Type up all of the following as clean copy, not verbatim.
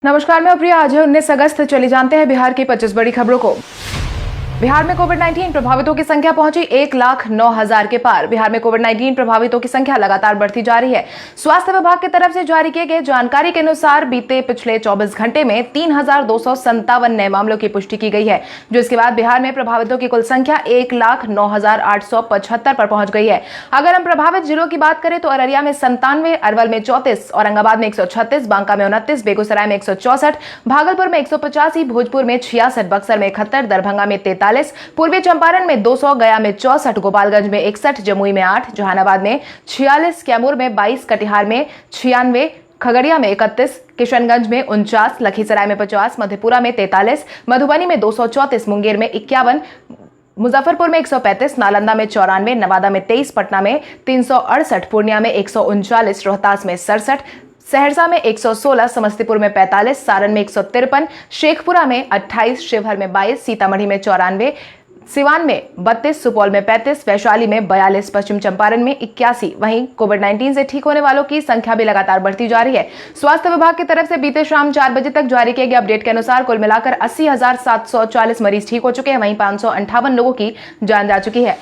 नमस्कार, मैं प्रिया। आज है 19 अगस्त। चलिए जानते हैं बिहार की 25 बड़ी खबरों को। बिहार में कोविड-19 प्रभावितों की संख्या पहुंची 1,09,000 के पार। बिहार में कोविड-19 प्रभावितों की संख्या लगातार बढ़ती जा रही है। स्वास्थ्य विभाग की तरफ से जारी किए गए जानकारी के अनुसार बीते पिछले 24 घंटे में 3,257 नए मामलों की पुष्टि की गई है, जिसके बाद बिहार में प्रभावितों की कुल संख्या 1,09,875 पर पहुंच गई है। अगर हम प्रभावित जिलों की बात करें तो अररिया में 97, अरवल में 34, औरंगाबाद में 136, बांका में 29, बेगूसराय में 164, भागलपुर में 185, भोजपुर में 66, बक्सर में 71, दरभंगा में 43, पूर्वी चंपारण में 200, गया में 64, गोपालगंज में 61, जमुई में 8, जहानाबाद में 46, कैमूर में 22, कटिहार में 96, खगड़िया में 31, किशनगंज में 49, लखीसराय में 50, मधेपुरा में 43, मधुबनी में 234, मुंगेर में 51, मुजफ्फरपुर में 135, नालंदा में 94, नवादा में 23, पटना में 368, पूर्णिया में 139, रोहतास में 67, सहरसा में 116, समस्तीपुर में 45, सारण में 153, शेखपुरा में 28, शिवहर में 22, सीतामढ़ी में 94, सिवान में 32, सुपौल में 35, वैशाली में 42, पश्चिम चंपारण में 81। वहीं कोविड-19 से ठीक होने वालों की संख्या भी लगातार बढ़ती जा रही है। स्वास्थ्य विभाग की तरफ से बीते शाम 4 बजे तक जारी किए गए अपडेट के अनुसार कुल मिलाकर 80,740 मरीज ठीक हो चुके हैं। वहीं 558 लोगों की जान जा चुकी है।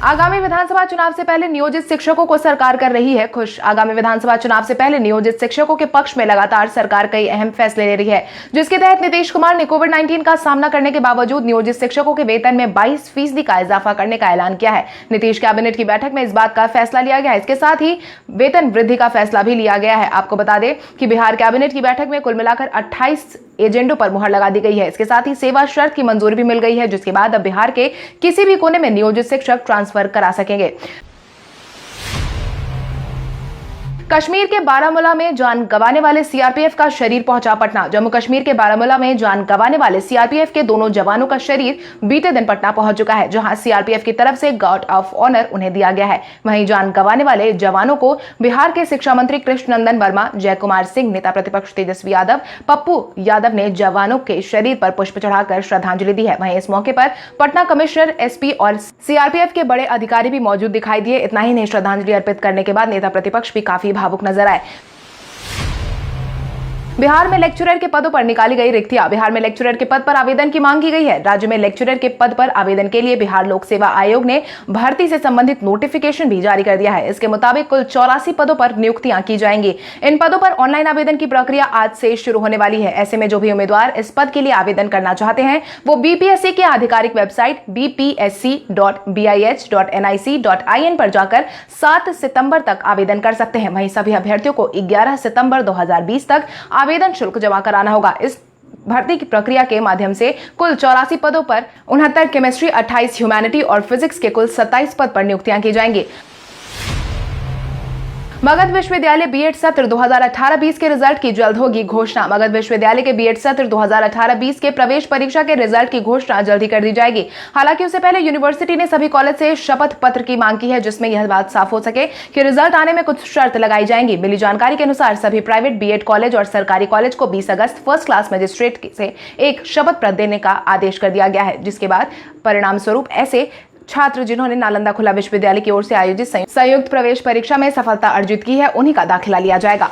आगामी विधानसभा चुनाव से पहले नियोजित शिक्षकों को सरकार कर रही है खुश। आगामी विधानसभा चुनाव से पहले नियोजित शिक्षकों के पक्ष में लगातार सरकार कई अहम फैसले ले रही है, जिसके तहत नीतीश कुमार ने कोविड-19 का सामना करने के बावजूद नियोजित शिक्षकों के वेतन में 22% का इजाफा करने का ऐलान किया है। नीतीश कैबिनेट की बैठक में इस बात का फैसला लिया गया है। इसके साथ ही वेतन वृद्धि का फैसला भी लिया गया है। आपको बता दें कि बिहार कैबिनेट की बैठक में कुल मिलाकर 28 एजेंडों पर मुहर लगा दी गई है। इसके साथ ही सेवा शर्त की मंजूरी भी मिल गई है, जिसके बाद अब बिहार के किसी भी कोने में नियोजित शिक्षक ट्रांसफर करा सकेंगे। कश्मीर के बारामूला में जान गंवाने वाले सीआरपीएफ का शरीर पहुंचा पटना। जम्मू कश्मीर के बारामूला में जान गंवाने वाले सीआरपीएफ के दोनों जवानों का शरीर बीते दिन पटना पहुंच चुका है, जहां सीआरपीएफ की तरफ से गार्ड ऑफ ऑनर उन्हें दिया गया है। वहीं जान गंवाने वाले जवानों को बिहार के शिक्षा मंत्री कृष्णनंदन वर्मा, जय कुमार सिंह, नेता प्रतिपक्ष तेजस्वी यादव, पप्पू यादव ने जवानों के शरीर पर पुष्प चढ़ाकर श्रद्धांजलि दी है। वहीं इस मौके पर पटना कमिश्नर, एसपी और सीआरपीएफ के बड़े अधिकारी भी मौजूद दिखाई दिए। इतना ही नहीं, श्रद्धांजलि अर्पित करने के बाद नेता प्रतिपक्ष भी काफी भावुक नजर आए। बिहार में लेक्चरर के पदों पर निकाली गई रिक्तियां। बिहार में लेक्चरर के पद पर आवेदन की मांग की गई है। राज्य में लेक्चरर के पद पर आवेदन के लिए बिहार लोक सेवा आयोग ने भर्ती से संबंधित नोटिफिकेशन भी जारी कर दिया है। इसके मुताबिक कुल 84 पदों पर नियुक्तियां की जाएंगी। इन पदों पर ऑनलाइन आवेदन की प्रक्रिया आज से शुरू होने वाली है। ऐसे में जो भी उम्मीदवार इस पद के लिए आवेदन करना चाहते हैं, वो बीपीएससी की आधिकारिक वेबसाइट bpsc.bis.nic.in पर जाकर 7 सितंबर तक आवेदन कर सकते हैं। वहीं सभी अभ्यर्थियों को 11 सितंबर 2020 तक आवेदन शुल्क जमा कराना होगा। इस भर्ती की प्रक्रिया के माध्यम से कुल 84 पदों पर 69 केमिस्ट्री, 28 ह्यूमैनिटी और फिजिक्स के कुल 27 पद पर नियुक्तियां की जाएंगी। मगध विश्वविद्यालय बीएड सत्र 2018-20 के रिजल्ट की जल्द होगी घोषणा। मगध विश्वविद्यालय के बीएड सत्र 2018-20 के प्रवेश परीक्षा के रिजल्ट की घोषणा जल्द ही कर दी जाएगी। हालांकि उससे पहले यूनिवर्सिटी ने सभी कॉलेज से शपथ पत्र की मांग की है, जिसमें यह बात साफ हो सके कि रिजल्ट आने में कुछ शर्त लगाई जाएंगी। मिली जानकारी के अनुसार सभी प्राइवेट बीएड कॉलेज और सरकारी कॉलेज को 20 अगस्त फर्स्ट क्लास मजिस्ट्रेट से एक शपथ पत्र देने का आदेश कर दिया गया है, जिसके बाद परिणाम स्वरूप ऐसे छात्र जिन्होंने नालंदा खुला विश्वविद्यालय की ओर से आयोजित संयुक्त प्रवेश परीक्षा में सफलता अर्जित की है, उन्हीं का दाखिला लिया जाएगा।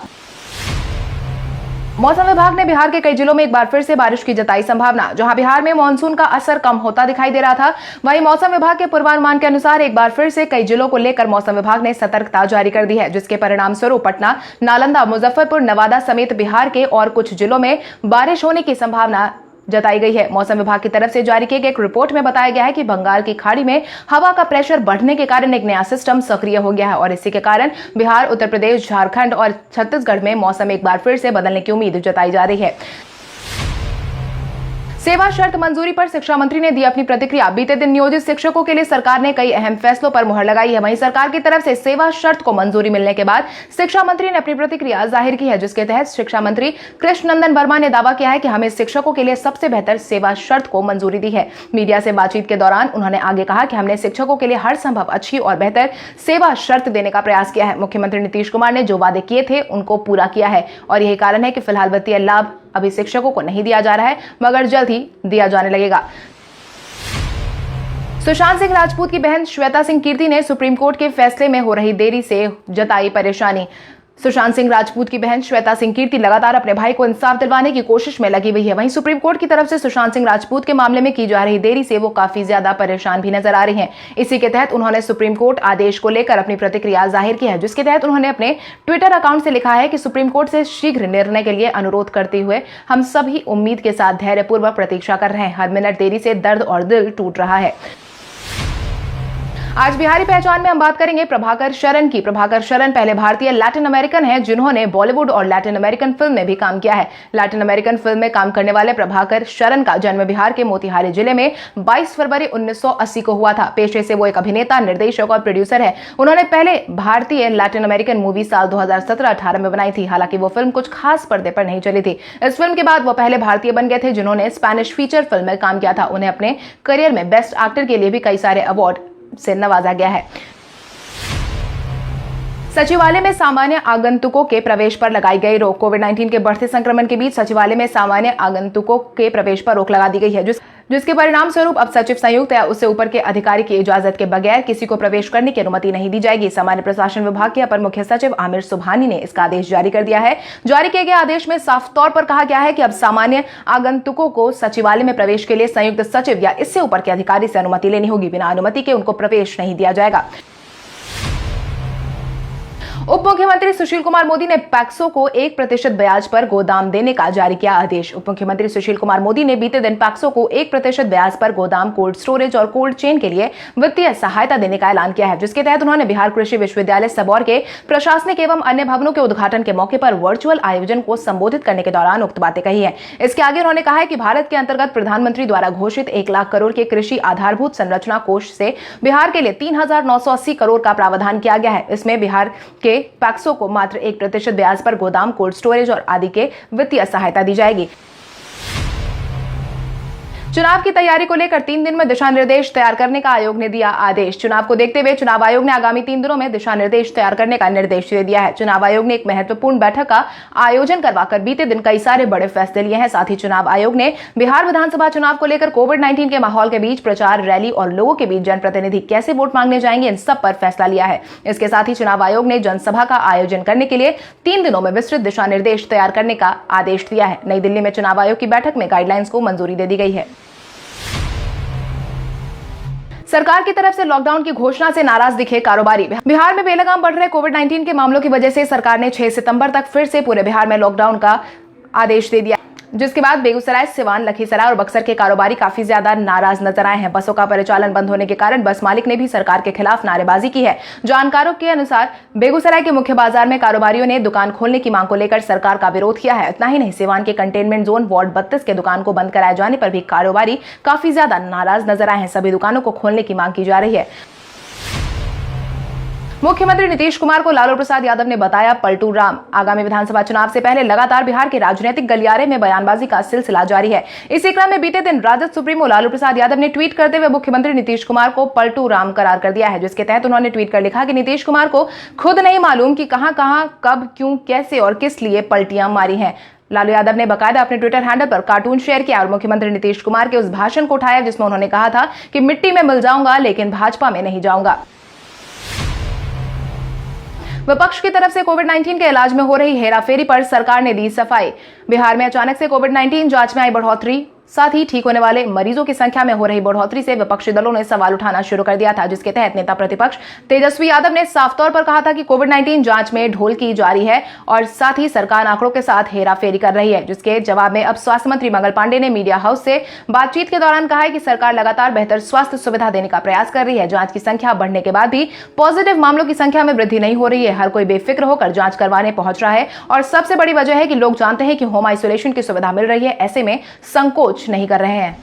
मौसम विभाग ने बिहार के कई जिलों में एक बार फिर से बारिश की जताई संभावना। जहां बिहार में मानसून का असर कम होता दिखाई दे रहा था, वहीं मौसम विभाग के पूर्वानुमान के अनुसार एक बार फिर से कई जिलों को लेकर मौसम विभाग ने सतर्कता जारी कर दी है, जिसके परिणाम स्वरूप पटना, नालंदा, मुजफ्फरपुर, नवादा समेत बिहार के और कुछ जिलों में बारिश होने की संभावना जताई गई है। मौसम विभाग की तरफ से जारी किए गए एक रिपोर्ट में बताया गया है कि बंगाल की खाड़ी में हवा का प्रेशर बढ़ने के कारण एक नया सिस्टम सक्रिय हो गया है और इसी के कारण बिहार, उत्तर प्रदेश, झारखंड और छत्तीसगढ़ में मौसम एक बार फिर से बदलने की उम्मीद जताई जा रही है। सेवा शर्त मंजूरी पर शिक्षा मंत्री ने दी अपनी प्रतिक्रिया। बीते दिन नियोजित शिक्षकों के लिए सरकार ने कई अहम फैसलों पर मुहर लगाई है। वहीं सरकार की तरफ से सेवा शर्त को मंजूरी मिलने के बाद शिक्षा मंत्री ने अपनी प्रतिक्रिया जाहिर की है, जिसके तहत शिक्षा मंत्री कृष्णनंदन वर्मा ने दावा किया है कि हमें शिक्षकों के लिए सबसे बेहतर सेवा शर्त को मंजूरी दी है। मीडिया से बातचीत के दौरान उन्होंने आगे कहा कि हमने शिक्षकों के लिए हर संभव अच्छी और बेहतर सेवा शर्त देने का प्रयास किया है। मुख्यमंत्री नीतीश कुमार ने जो वादे किए थे उनको पूरा किया है और यही कारण है कि फिलहाल वित्तीय लाभ अभी शिक्षकों को नहीं दिया जा रहा है, मगर जल्द ही दिया जाने लगेगा। सुशांत सिंह राजपूत की बहन श्वेता सिंह कीर्ति ने सुप्रीम कोर्ट के फैसले में हो रही देरी से जताई परेशानी। सुशांत सिंह राजपूत की बहन श्वेता सिंह कीर्ति लगातार अपने भाई को इंसाफ दिलवाने की कोशिश में लगी हुई है। वहीं सुप्रीम कोर्ट की तरफ से सुशांत सिंह राजपूत के मामले में की जा रही देरी से वो काफी ज्यादा परेशान भी नजर आ रही हैं। इसी के तहत उन्होंने सुप्रीम कोर्ट आदेश को लेकर अपनी प्रतिक्रिया जाहिर की है, जिसके तहत उन्होंने अपने ट्विटर अकाउंट से लिखा है कि सुप्रीम कोर्ट से शीघ्र निर्णय के लिए अनुरोध करते हुए हम सभी उम्मीद के साथ धैर्यपूर्वक प्रतीक्षा कर रहे हैं। हर मिनट देरी से दर्द और दिल टूट रहा है। आज बिहारी पहचान में हम बात करेंगे प्रभाकर शरण की। प्रभाकर शरण पहले भारतीय लैटिन अमेरिकन हैं जिन्होंने बॉलीवुड और लैटिन अमेरिकन फिल्म में भी काम किया है। लैटिन अमेरिकन फिल्म में काम करने वाले प्रभाकर शरण का जन्म बिहार के मोतिहारी जिले में 22 फरवरी 1980 को हुआ था। पेशे से वो एक अभिनेता, निर्देशक और प्रोड्यूसर है। उन्होंने पहले भारतीय लैटिन अमेरिकन मूवी साल 2017-18 में बनाई थी। हालांकि वो फिल्म कुछ खास पर्दे पर नहीं चली थी। इस फिल्म के बाद वो पहले भारतीय बन गए थे जिन्होंने स्पेनिश फीचर फिल्म में काम किया था। उन्हें अपने करियर में बेस्ट एक्टर के लिए भी कई सारे अवार्ड से नवाजा गया है। सचिवालय में सामान्य आगंतुकों के प्रवेश पर लगाई गई रोक। कोविड-19 के बढ़ते संक्रमण के बीच सचिवालय में सामान्य आगंतुकों के प्रवेश पर रोक लगा दी गई है, जिसके परिणाम स्वरूप अब सचिव, संयुक्त या उससे ऊपर के अधिकारी की इजाजत के बगैर किसी को प्रवेश करने की अनुमति नहीं दी जाएगी। सामान्य प्रशासन विभाग के अपर मुख्य सचिव आमिर सुबहानी ने इसका आदेश जारी कर दिया है। जारी किए गए आदेश में साफ तौर पर कहा गया है कि अब सामान्य आगंतुकों को सचिवालय में प्रवेश के लिए संयुक्त सचिव या इससे ऊपर के अधिकारी से अनुमति लेनी होगी। बिना अनुमति के उनको प्रवेश नहीं दिया जाएगा। उप मुख्यमंत्री सुशील कुमार मोदी ने पैक्सो को 1% ब्याज पर गोदाम देने का जारी किया आदेश। उप मुख्यमंत्री सुशील कुमार मोदी ने बीते दिन पैक्सो को 1% ब्याज पर गोदाम, कोल्ड स्टोरेज और कोल्ड चेन के लिए वित्तीय सहायता देने का ऐलान किया है, जिसके तहत उन्होंने बिहार कृषि विश्वविद्यालय सबौर के प्रशासनिक एवं अन्य भवनों के उद्घाटन के मौके पर वर्चुअल आयोजन को संबोधित करने के दौरान उक्त बातें कही है। इसके आगे उन्होंने कहा है कि भारत के अंतर्गत प्रधानमंत्री द्वारा घोषित 1 लाख करोड़ के कृषि आधारभूत संरचना कोष से बिहार के लिए 3,980 करोड़ का प्रावधान किया गया है। इसमें बिहार के पैक्सो को मात्र 1% ब्याज पर गोदाम, कोल्ड स्टोरेज और आदि के वित्तीय सहायता दी जाएगी। चुनाव की तैयारी को लेकर 3 दिन में दिशा निर्देश तैयार करने का आयोग ने दिया आदेश। चुनाव को देखते हुए चुनाव आयोग ने आगामी 3 दिनों में दिशा निर्देश तैयार करने का निर्देश दे दिया है। चुनाव आयोग ने एक महत्वपूर्ण बैठक का आयोजन करवाकर बीते दिन कई सारे बड़े फैसले लिए हैं। साथ ही चुनाव आयोग ने बिहार विधानसभा चुनाव को लेकर कोविड-19 के माहौल के बीच प्रचार, रैली और लोगों के बीच जनप्रतिनिधि कैसे वोट मांगने जाएंगे, इन सब पर फैसला लिया है। इसके साथ ही चुनाव आयोग ने जनसभा का आयोजन करने के लिए 3 दिनों में विस्तृत दिशा निर्देश तैयार करने का आदेश दिया है। नई दिल्ली में चुनाव आयोग की बैठक में गाइडलाइंस को मंजूरी दे दी गई है। सरकार की तरफ से लॉकडाउन की घोषणा से नाराज दिखे कारोबारी। बिहार में बेलगाम बढ़ रहे कोविड-19 के मामलों की वजह से सरकार ने 6 सितंबर तक फिर से पूरे बिहार में लॉकडाउन का आदेश दे दिया, जिसके बाद बेगूसराय, सिवान, लखीसराय और बक्सर के कारोबारी काफी ज्यादा नाराज नजर आए हैं। बसों का परिचालन बंद होने के कारण बस मालिक ने भी सरकार के खिलाफ नारेबाजी की है। जानकारों के अनुसार बेगूसराय के मुख्य बाजार में कारोबारियों ने दुकान खोलने की मांग को लेकर सरकार का विरोध किया है। इतना ही नहीं, सिवान के कंटेनमेंट जोन वार्ड 32 के दुकान को बंद कराए जाने पर भी कारोबारी काफी ज्यादा नाराज नजर आए हैं। सभी दुकानों को खोलने की मांग की जा रही है। मुख्यमंत्री नीतीश कुमार को लालू प्रसाद यादव ने बताया पलटू राम। आगामी विधानसभा चुनाव से पहले लगातार बिहार के राजनीतिक गलियारे में बयानबाजी का सिलसिला जारी है। इसी क्रम में बीते दिन राजद सुप्रीमो लालू प्रसाद यादव ने ट्वीट करते हुए मुख्यमंत्री नीतीश कुमार को पलटू राम करार कर दिया है, जिसके तहत उन्होंने ट्वीट कर लिखा कि नीतीश कुमार को खुद नहीं मालूम कि कहां, कब, क्यों, कैसे और किस लिए पलटियां मारी हैं। लालू यादव ने बकायदा अपने ट्विटर हैंडल पर कार्टून शेयर किया और मुख्यमंत्री नीतीश कुमार के उस भाषण को उठाया जिसमें उन्होंने कहा था कि मिट्टी में मिल जाऊंगा लेकिन भाजपा में नहीं जाऊंगा। विपक्ष की तरफ से कोविड-19 के इलाज में हो रही हेराफेरी पर सरकार ने दी सफाई। बिहार में अचानक से कोविड-19 जांच में आई बढ़ोतरी, साथ ही ठीक होने वाले मरीजों की संख्या में हो रही बढ़ोतरी से विपक्षी दलों ने सवाल उठाना शुरू कर दिया था, जिसके तहत नेता प्रतिपक्ष तेजस्वी यादव ने साफ तौर पर कहा था कि कोविड-19 जांच में ढोल की जा रही है और साथ ही सरकार आंकड़ों के साथ हेराफेरी कर रही है। जिसके जवाब में अब स्वास्थ्य मंत्री मंगल पांडे ने मीडिया हाउस से बातचीत के दौरान कहा है कि सरकार लगातार बेहतर स्वास्थ्य सुविधा देने का प्रयास कर रही है। जांच की संख्या बढ़ने के बाद भी पॉजिटिव मामलों की संख्या में वृद्धि नहीं हो रही है। हर कोई बेफिक्र होकर जांच करवाने पहुंच रहा है और सबसे बड़ी वजह है कि लोग जानते हैं कि होम आइसोलेशन की सुविधा मिल रही है, ऐसे में संकोच नहीं कर रहे हैं।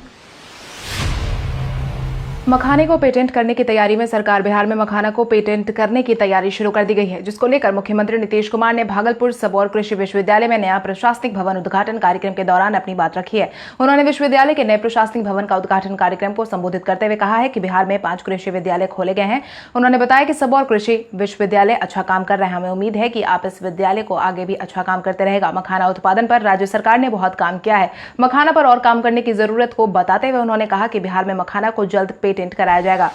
मखाने को पेटेंट करने की तैयारी में सरकार। बिहार में मखाना को पेटेंट करने की तैयारी शुरू कर दी गई है, जिसको लेकर मुख्यमंत्री नीतीश कुमार ने भागलपुर सबौर कृषि विश्वविद्यालय में नया प्रशासनिक भवन उद्घाटन कार्यक्रम के दौरान अपनी बात रखी है। उन्होंने विश्वविद्यालय के नए प्रशासनिक भवन का उद्घाटन कार्यक्रम को संबोधित करते हुए कहा है कि बिहार में 5 कृषि विद्यालय खोले गए हैं। उन्होंने बताया कि सबौर कृषि विश्वविद्यालय अच्छा काम कर रहे हैं। हमें उम्मीद है कि आप इस विद्यालय को आगे भी अच्छा काम करते रहेगा। मखाना उत्पादन पर राज्य सरकार ने बहुत काम किया है। मखाना पर और काम करने की जरूरत को बताते हुए उन्होंने कहा कि बिहार में मखाना को जल्द पेटेंट कराया जाएगा।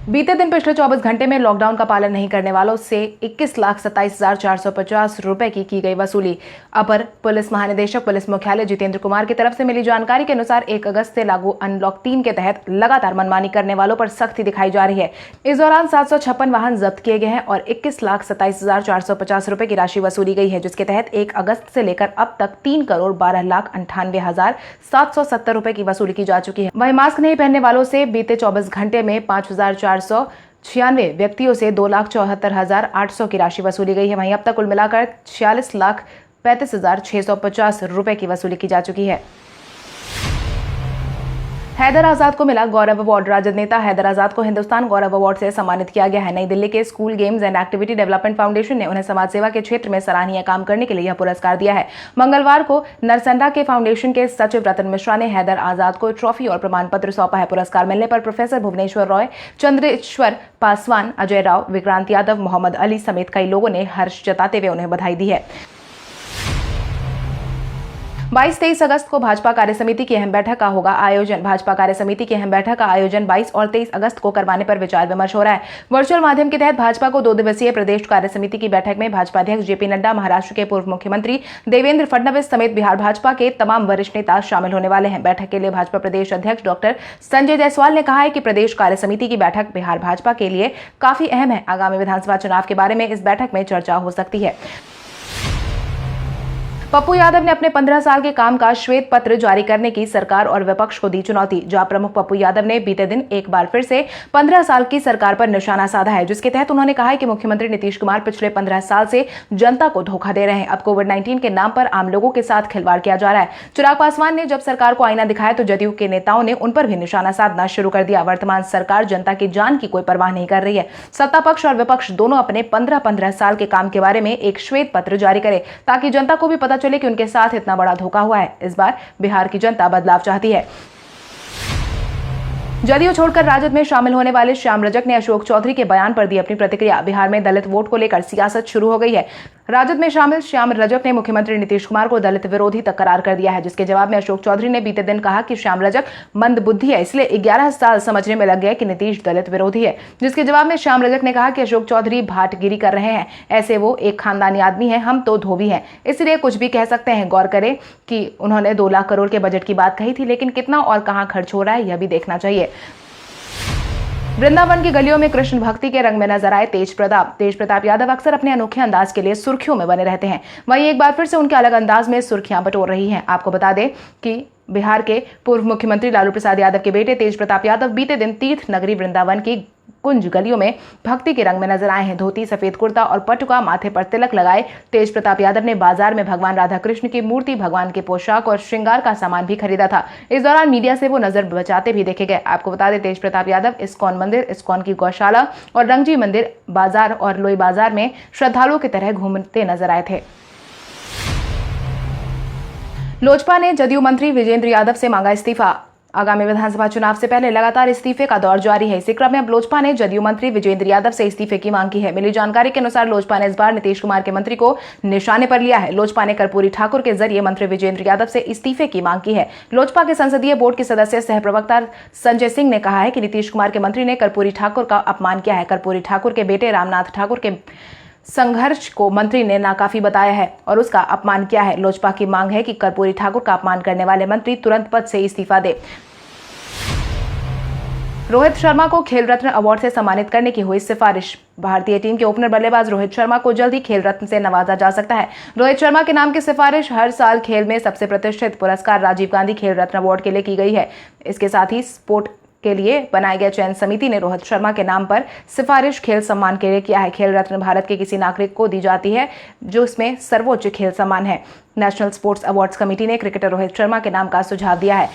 बीते दिन पिछले 24 घंटे में लॉकडाउन का पालन नहीं करने वालों से 21,27,450 रुपए की गई वसूली। अपर पुलिस महानिदेशक पुलिस मुख्यालय जितेंद्र कुमार की तरफ से मिली जानकारी के अनुसार 1 अगस्त से लागू अनलॉक 3 के तहत लगातार मनमानी करने वालों पर सख्ती दिखाई जा रही है। इस दौरान 756 वाहन जब्त किए गए हैं और 21,27,450 रुपए की राशि वसूली गई है, जिसके तहत 1 अगस्त से लेकर अब तक 3,12,98,770 रुपए की वसूली की जा चुकी है। वहीं मास्क नहीं पहनने वालों से बीते 24 घंटे में 5,496 व्यक्तियों से 2,74,800 की राशि वसूली गई है। वहीं अब तक कुल मिलाकर 46,35,650 रुपए की वसूली की जा चुकी है। हैदर आजाद को मिला गौरव अवार्ड। राजद नेता हैदर आजाद को हिंदुस्तान गौरव अवार्ड से सम्मानित किया गया है। नई दिल्ली के school games and activity development foundation ने उन्हें समाज सेवा के क्षेत्र में सराहनीय काम करने के लिए यह पुरस्कार दिया है। मंगलवार को नरसंडा के फाउंडेशन के सचिव रतन मिश्रा ने हैदर आजाद को ट्रॉफी और प्रमाण पत्र सौंपा है। पुरस्कार मिलने पर प्रोफेसर भुवनेश्वर रॉय, चंद्रेश्वर पासवान, अजय राव, विक्रांत यादव, मोहम्मद अली समेत कई लोगों ने हर्ष जताते हुए उन्हें बधाई दी है। 22-23 अगस्त को भाजपा कार्यसमिति की अहम बैठक का होगा आयोजन। भाजपा कार्यसमिति की अहम बैठक का आयोजन 22 और 23 अगस्त को करवाने पर विचार विमर्श हो रहा है। वर्चुअल माध्यम के तहत भाजपा को 2 दिवसीय प्रदेश कार्यसमिति की बैठक में भाजपा अध्यक्ष जेपी नड्डा, महाराष्ट्र के पूर्व मुख्यमंत्री देवेंद्र फडणवीस समेत बिहार भाजपा के तमाम वरिष्ठ नेता शामिल होने वाले हैं। बैठक के लिए भाजपा प्रदेश अध्यक्ष डॉक्टर संजय जायसवाल ने कहा है कि प्रदेश कार्यसमिति की बैठक बिहार भाजपा के लिए काफी अहम है। आगामी विधानसभा चुनाव के बारे में इस बैठक में चर्चा हो सकती है। पप्पू यादव ने अपने 15 साल के काम का श्वेत पत्र जारी करने की सरकार और विपक्ष को दी चुनौती। जहां प्रमुख पप्पू यादव ने बीते दिन एक बार फिर से 15 साल की सरकार पर निशाना साधा है, जिसके तहत उन्होंने कहा है कि मुख्यमंत्री नीतीश कुमार पिछले 15 साल से जनता को धोखा दे रहे हैं। अब कोविड-19 के नाम पर आम लोगों के साथ खिलवाड़ किया जा रहा है। चिराग पासवान ने जब सरकार को आईना दिखाया तो जदयू के नेताओं ने उन पर भी निशाना साधना शुरू कर दिया। वर्तमान सरकार जनता की जान की कोई परवाह नहीं कर रही है। सत्ता पक्ष और विपक्ष दोनों अपने 15-15 साल के काम के बारे में एक श्वेत पत्र जारी करे, ताकि जनता को भी पता चले कि उनके साथ इतना बड़ा धोखा हुआ है। इस बार बिहार की जनता बदलाव चाहती है। जदयू छोड़कर राजद में शामिल होने वाले श्याम रजक ने अशोक चौधरी के बयान पर दी अपनी प्रतिक्रिया। बिहार में दलित वोट को लेकर सियासत शुरू हो गई है। राजद में शामिल श्याम रजक ने मुख्यमंत्री नीतीश कुमार को दलित विरोधी तक करार कर दिया है, जिसके जवाब में अशोक चौधरी ने बीते दिन कहा कि श्याम रजक मंदबुद्धि है, इसलिए 11 साल समझने में लग गया कि नीतीश दलित विरोधी है। जिसके जवाब में श्याम रजक ने कहा कि अशोक चौधरी भाटगिरी कर रहे हैं, ऐसे वो एक खानदानी आदमी है, हम तो धोबी हैं, इसलिए कुछ भी कह सकते हैं। गौर करें कि उन्होंने 2 लाख करोड़ के बजट की बात कही थी, लेकिन कितना और कहां खर्च हो रहा है यह भी देखना चाहिए। वृंदावन की गलियों में कृष्ण भक्ति के रंग में नजर आए तेज प्रताप यादव अक्सर अपने अनोखे अंदाज के लिए सुर्खियों में बने रहते हैं। वहीं एक बार फिर से उनके अलग अंदाज में सुर्खियां बटोर रही हैं। आपको बता दें कि बिहार के पूर्व मुख्यमंत्री लालू प्रसाद यादव के बेटे तेज प्रताप यादव बीते दिन तीर्थ नगरी वृंदावन की कुंज गलियों में भक्ति के रंग में नजर आए हैं। धोती, सफेद कुर्ता और पटुका, माथे पर तिलक लगाए तेज प्रताप यादव ने बाजार में भगवान राधा कृष्ण की मूर्ति, भगवान के पोशाक और श्रृंगार का सामान भी खरीदा था। इस दौरान मीडिया से वो नजर बचाते भी देखे गए। आपको बता दें तेज प्रताप यादव इस्कॉन मंदिर, इस्कॉन की गौशाला और रंगजी मंदिर बाजार और लोई बाजार में श्रद्धालुओं की तरह घूमते नजर आए थे। लोजपा ने जदयू मंत्री विजेंद्र यादव से मांगा इस्तीफा। आगामी विधानसभा चुनाव से पहले लगातार इस्तीफे का दौर जारी है। इसी क्रम में अब लोजपा ने जदयू मंत्री विजेंद्र यादव से इस्तीफे की मांग की है। मिली जानकारी के अनुसार लोजपा ने इस बार नीतीश कुमार के मंत्री को निशाने पर लिया है। लोजपा ने कर्पूरी ठाकुर के जरिए मंत्री विजेंद्र यादव से इस्तीफे की मांग की है। लोजपा के संसदीय बोर्ड के सदस्य सह प्रवक्ता संजय सिंह ने कहा है कि नीतीश कुमार के मंत्री ने कर्पूरी ठाकुर का अपमान किया है। कर्पूरी ठाकुर के बेटे रामनाथ ठाकुर के संघर्ष को मंत्री ने नाकाफी बताया है और उसका अपमान किया है। लोजपा की मांग है कि कर्पूरी ठाकुर का अपमान करने वाले मंत्री तुरंत पद से इस्तीफा दे। रोहित शर्मा को खेल रत्न अवार्ड से सम्मानित करने की हुई सिफारिश। भारतीय टीम के ओपनर बल्लेबाज रोहित शर्मा को जल्द ही खेल रत्न से नवाजा जा सकता है। रोहित शर्मा के नाम की सिफारिश हर साल खेल में सबसे प्रतिष्ठित पुरस्कार राजीव गांधी खेल रत्न अवार्ड के लिए की गई है। इसके साथ ही स्पोर्ट के लिए बनाई गई चयन समिति ने रोहित शर्मा के नाम पर सिफारिश खेल सम्मान के लिए किया है। खेल रत्न भारत के किसी नागरिक को दी जाती है जो इसमें सर्वोच्च खेल सम्मान है। नेशनल स्पोर्ट्स अवार्ड्स कमेटी ने क्रिकेटर रोहित शर्मा के नाम का सुझाव दिया है।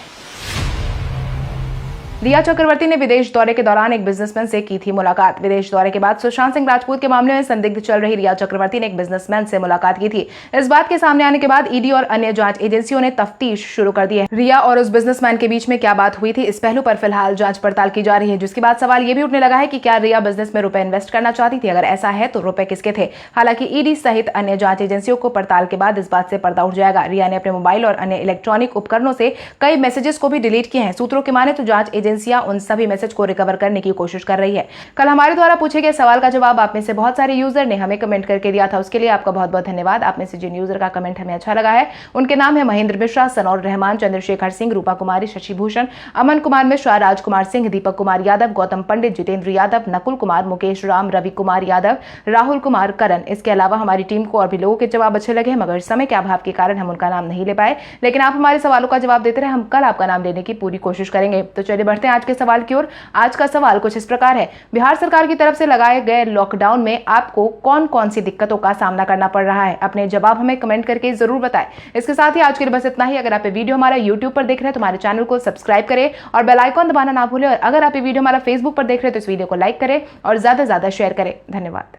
रिया चक्रवर्ती ने विदेश दौरे के दौरान एक बिजनेसमैन से की थी मुलाकात। विदेश दौरे के बाद सुशांत सिंह राजपूत के मामले में संदिग्ध चल रही रिया चक्रवर्ती ने एक बिजनेसमैन से मुलाकात की थी। इस बात के सामने आने के बाद ईडी और अन्य जांच एजेंसियों ने तफ्तीश शुरू कर दी है। रिया और उस बिजनेसमैन के बीच में क्या बात हुई थी, इस पहलू पर फिलहाल जांच पड़ताल की जा रही है। जिसके बाद सवाल ये भी उठने लगा है कि क्या रिया बिजनेस में रुपए इन्वेस्ट करना चाहती थी, अगर ऐसा है तो रुपए किसके थे। हालांकि ईडी सहित अन्य जांच एजेंसियों को पड़ताल के बाद इस बात से पर्दा उठ जाएगा। रिया ने अपने मोबाइल और अन्य इलेक्ट्रॉनिक उपकरणों से कई मैसेजेस को भी डिलीट किए हैं। सूत्रों की माने तो जांच एजेंसियां उन सभी मैसेज को रिकवर करने की कोशिश कर रही है। कल हमारे द्वारा पूछे गए सवाल का जवाब आप में से बहुत सारे यूजर ने हमें कमेंट करके दिया था, उसके लिए आपका बहुत बहुत धन्यवाद। आप में से जिन यूजर का कमेंट हमें अच्छा लगा है उनके नाम है महेंद्र मिश्रा, सनौर रहमान, चंद्रशेखर सिंह, रूपा कुमारी, शशि भूषण, अमन कुमार मिश्रा, राजकुमार सिंह, दीपक कुमार यादव, गौतम पंडित, जितेंद्र यादव, नकुल कुमार, मुकेश राम, रवि कुमार यादव, राहुल कुमार, करण। इसके अलावा हमारी टीम को और भी लोगों के जवाब अच्छे लगे, मगर समय के अभाव के कारण हम उनका नाम नहीं ले पाए, लेकिन आप हमारे सवालों का जवाब देते रहे, हम कल आपका नाम लेने की पूरी कोशिश करेंगे। तो चलिए बढ़ते हैं आज के सवाल की ओर। आज का सवाल कुछ इस प्रकार है, बिहार सरकार की तरफ से लगाए गए लॉकडाउन में आपको कौन कौन सी दिक्कतों का सामना करना पड़ रहा है? अपने जवाब हमें कमेंट करके जरूर बताएं। इसके साथ ही आज के लिए बस इतना ही। अगर आप ये वीडियो हमारा यूट्यूब पर देख रहे हैं तो हमारे चैनल को सब्सक्राइब करें और बेल आइकॉन दबाना ना भूलें, और अगर आप ये वीडियो हमारा फेसबुक पर देख रहे हैं तो इस वीडियो को लाइक करें और ज्यादा से ज्यादा शेयर करें। धन्यवाद।